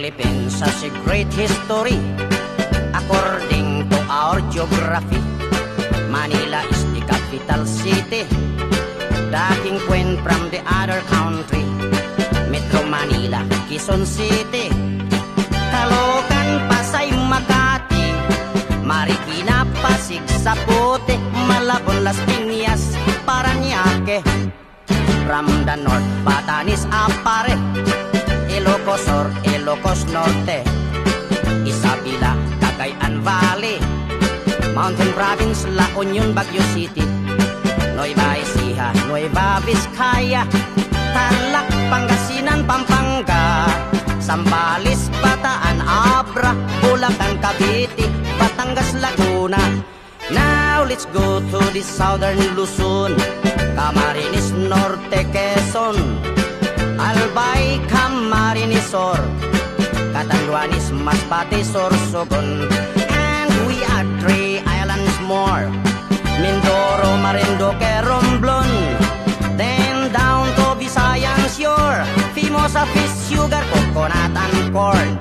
Philippines has a great history according to our geography. Manila is the capital city, dating queen from the other country. Metro Manila, Quezon City, Caloocan, Pasay, Makati, Marikina, Pasig, Sapote, Malabon, Las Piñas, Parañaque. From the north, Batanes, Apare, Ilocos Sur, Ilocos Norte, Isabela, Cagayan Valley, Mountain Province, La Union, Baguio City, Nueva Ecija, Nueva Vizcaya, Tarlac, Pangasinan, Pampanga, Zambales, Bataan, Abra, Bulacan, Cavite, Batangas, Laguna. Now let's go to the southern Luzon, Camarines Norte, Quezon, Albay, Camarines Sur, Catanduanes, Masbate, Sorsogon. And we are 3 islands more, Mindoro, Marinduque, Romblon. Then down to Visayan shore, Fimosa, fish, sugar, coconut, and corn.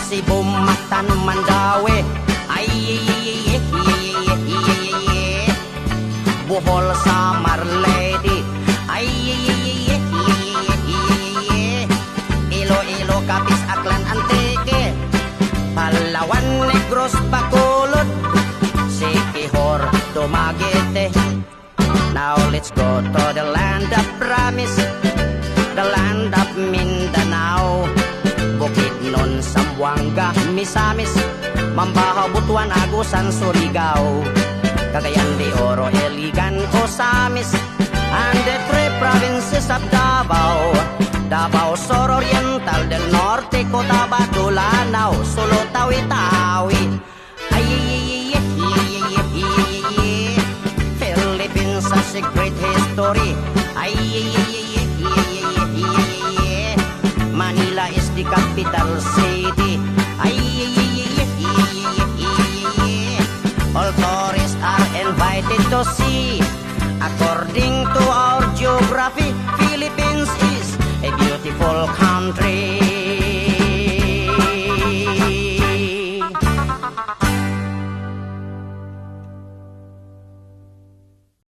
Cebu, Mactan, Mandaue, Bohol, Samar, Leyte, Iloilo, Capiz, Aklan, Antique, Palawan, Negros, Bacolod, Siquijor, Dumaguete. Now let's go to the land of promise, the land of Mindanao, Bukidnon, Zamboanga, Misamis, Mambahaw, Butuan, Agusan, Surigao, Cagayan de Oro, Iligan, Osamis, and the 3 provinces of Davao, Davao Sur Oriental, del Norte, Cotabato, Lanao, Sulu, Tawi-Tawi. Philippines has a great history. Manila is the capital city. All tourists are invited to see. According to our geography, Philippines is a beautiful country.